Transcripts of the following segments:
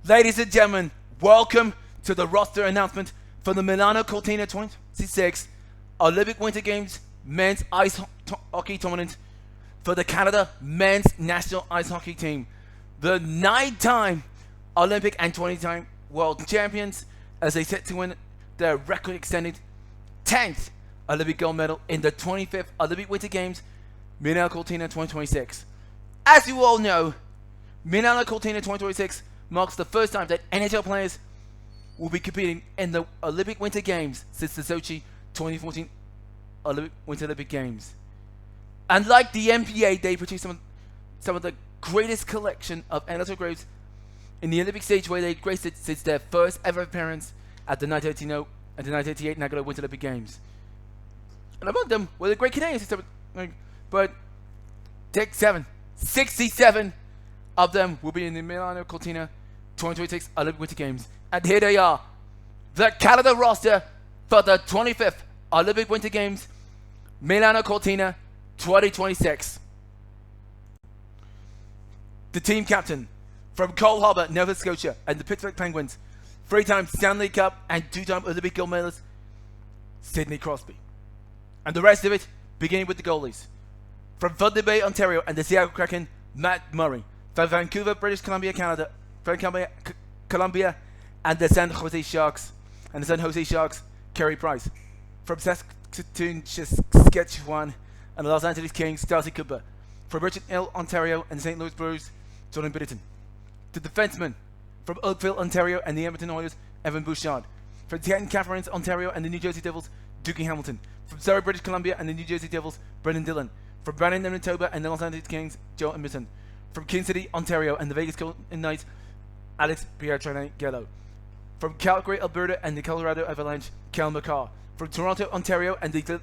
Ladies and gentlemen, welcome to the roster announcement for the Milano Cortina 2026 Olympic Winter Games men's ice hockey tournament for the Canada men's national ice hockey team. The 9-time Olympic and 20-time world champions as they set to win their record extended 10th Olympic gold medal in the 25th Olympic Winter Games, Milano Cortina 2026. As you all know, Milano Cortina 2026 marks the first time that NHL players will be competing in the Olympic Winter Games since the Sochi 2014 Winter Olympic Games. Unlike the NBA, they produce some of the greatest collection of NHL graves in the Olympic stage, where they graced it since their first ever appearance at the 1989 and the 1988 Nagano Winter Olympic Games. And among them were the great Canadians, but take 67 of them will be in the Milano Cortina 2026 Olympic Winter Games. And here they are, the Canada roster for the 25th Olympic Winter Games, Milano Cortina 2026. The team captain from Cole Harbour, Nova Scotia, and the Pittsburgh Penguins, 3-time Stanley Cup and 2-time Olympic gold medalist, Sidney Crosby. And the rest of it, beginning with the goalies. From Thunder Bay, Ontario, and the Seattle Kraken, Matt Murray. From Vancouver, British Columbia, Canada, Columbia, and the San Jose Sharks, Carey Price. From Saskatoon, Saskatchewan, and the Los Angeles Kings, Darcy Cooper. From Richmond Hill, Ontario, and the St. Louis Blues, Jordan Binnington. The defenseman from Oakville, Ontario, and the Edmonton Oilers, Evan Bouchard. From St. Catharines, Ontario, and the New Jersey Devils, Doogie Hamilton. From Surrey, British Columbia, and the New Jersey Devils, Brendan Dillon. From Brandon, Manitoba, and the Los Angeles Kings, Joe Emerson. From King City, Ontario, and the Vegas Golden Knights, Alex Pietrangelo. From Calgary, Alberta, and the Colorado Avalanche, Cal McCarr. From Toronto, Ontario, and the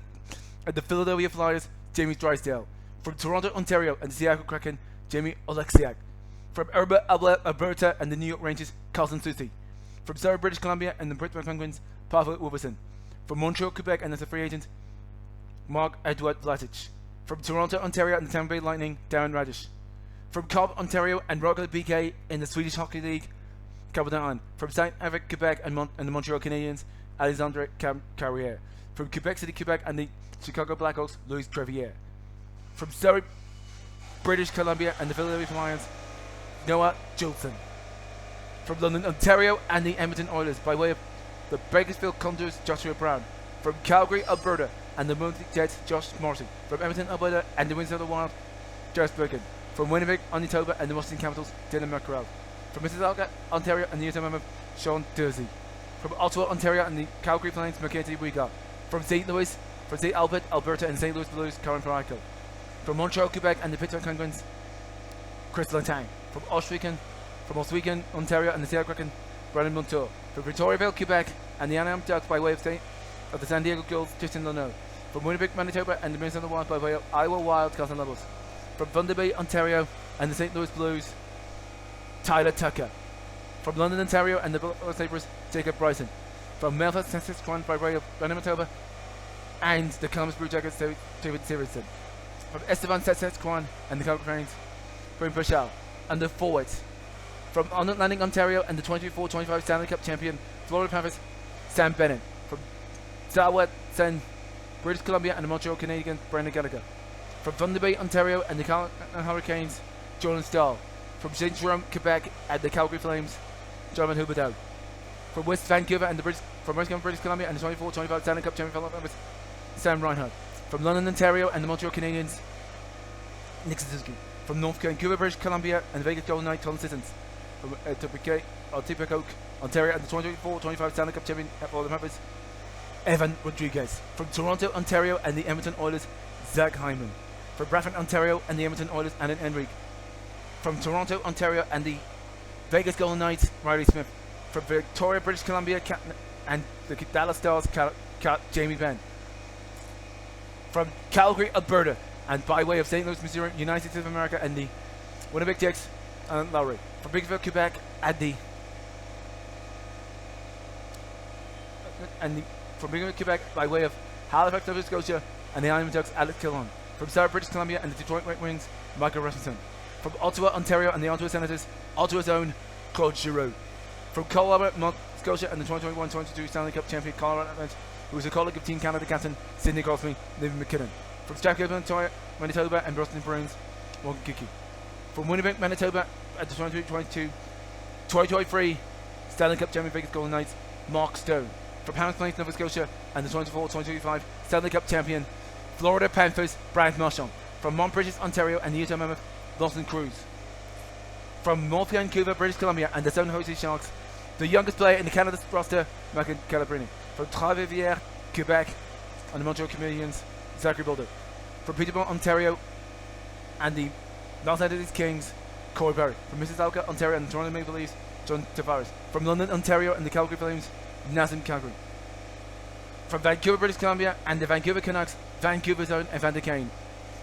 Philadelphia Flyers, Jamie Drysdale. From Toronto, Ontario, and the Seattle Kraken, Jamie Oleksiak. From Alberta, and the New York Rangers, Carlson Soucy. From Surrey, British Columbia, and the Pittsburgh Penguins, Pavel Wolverson. From Montreal, Quebec, and as a free agent, Mark-Edouard Vlasic. From Toronto, Ontario, and the Tampa Bay Lightning, Darren Radish. From Cobb, Ontario, and Rockley BK in the Swedish Hockey League, Cabot. From Saint-Avec, Quebec, and the Montreal Canadiens, Alexandre Carrière. From Quebec City, Quebec, and the Chicago Blackhawks, Louis Treviere. From Surrey, British Columbia, and the Philadelphia Flyers, Noah Jolson. From London, Ontario, and the Edmonton Oilers, by way of the Bakersfield Condors, Joshua Brown. From Calgary, Alberta, and the Montreal Jets, Josh Morrissey. From Edmonton, Alberta, and the Minnesota Wild, Jarvis Bergen. From Winnipeg, Manitoba, and the Washington Capitals, Dylan Mercurell. From Mississauga, Ontario, and the USA Mammoth, Sean Dursey. From Ottawa, Ontario, and the Calgary Flames, Mackenzie Wiegard. From St. Albert, Alberta, and the St. Louis Blues, Karen Parayko. From Montreal, Quebec, and the Pittsburgh Penguins, Chris Letang. From Oswego, Ontario, and the Seattle Kraken, Brandon Montour. From Victoriaville, Quebec, and the Anaheim Ducks, by way of the San Diego Gulls, Justin Leno. From Winnipeg, Manitoba, and the Minnesota Wild, by way of Iowa Wild, Carson Levels. From Thunder Bay, Ontario, and the St. Louis Blues, Tyler Tucker. From London, Ontario, and the Buffalo Sabres, Jacob Bryson. From Memphis, Saskatchewan, by way of Brandon Manitoba, and the Columbus Blue Jackets, David Stevenson. From Esteban, Saskatchewan, and the Calgary Flames, Brent Burchell. And the forwards, from Landing, Ontario, and the 24-25 Stanley Cup champion, Florida Panthers, Sam Bennett. From Sarawak, British Columbia, and the Montreal Canadiens, Brendan Gallagher. From Thunder Bay, Ontario, and the Hurricanes, Jordan Stahl. From Saint Jerome, Quebec, and the Calgary Flames, Jonathan Huberdeau. From West Vancouver, and British Columbia, and the 24-25 Stanley Cup champion, Florida Panthers, Sam Reinhart. From London, Ontario, and the Montreal Canadiens, Nick Suzuki. From North Vancouver, British Columbia, and the Vegas Golden Knights, Colin Sissons. From Etobicoke, Ontario, and the 24-25 Stanley Cup champion at Florida Panthers, Evan Rodriguez. From Toronto, Ontario, and the Edmonton Oilers, Zach Hyman. From Bradford, Ontario, and the Edmonton Oilers, Alan Enrique. From Toronto, Ontario, and the Vegas Golden Knights, Riley Smith. From Victoria, British Columbia, and the Dallas Stars, Jamie Benn. From Calgary, Alberta, and by way of St. Louis, Missouri, United States of America, and the Winnipeg Jets, Alan Lowry. From Bakersfield, Quebec, from Bakersfield, Quebec, by way of Halifax, Nova Scotia, and the Anaheim Ducks, Alex Killon. From Surrey, British Columbia, and the Detroit Red Wings, Michael Rasmussen. From Ottawa, Ontario, and the Ottawa Senators, Ottawa's own Claude Giroux. From Colorado, Nova Scotia, and the 2021-22 Stanley Cup champion Colorado Avalanche, who was a colleague of Team Canada captain Sidney Crosby, David McKinnon. From Strathcona, Manitoba, and Boston Bruins, Morgan Kiki. From Winnipeg, Manitoba, at the 2022 2023 Stanley Cup champion Vegas Golden Knights, Mark Stone. From Hamilton Plains, Nova Scotia, and the 2024-2025 Stanley Cup champion Florida Panthers, Brad Marchand. From Mont Bridges, Ontario, and the Utah Mammoth, Lawson Cruz. From North Vancouver, British Columbia, and the San Jose Sharks, the youngest player in the Canada roster, Michael Calabrini. From Trois-Rivières, Quebec, and the Montreal Canadiens, Zachary Bolder. From Peterborough, Ontario, and the Los Angeles Kings, Corey Perry. From Mississauga, Ontario, and the Toronto Maple Leafs, John Tavares. From London, Ontario, and the Calgary Flames, Nazem Calgary. From Vancouver, British Columbia, and the Vancouver Canucks, Vancouver's own Evander Kane.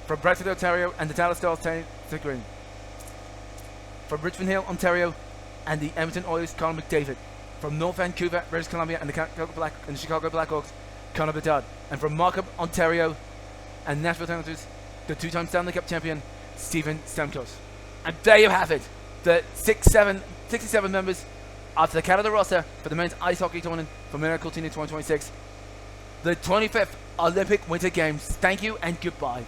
From Bradford, Ontario, and the Dallas Stars, Tanner Green. From Richmond Hill, Ontario, and the Edmonton Oilers, Conor McDavid. From North Vancouver, British Columbia, and the Chicago Blackhawks, Connor Bedard. And from Markham, Ontario, and Nashville Senators, the two-time Stanley Cup champion, Steven Stamkos. And there you have it, the 67 members of the Canada roster for the men's ice hockey tournament for Milano Cortina 2026. The 25th Olympic Winter Games. Thank you and goodbye.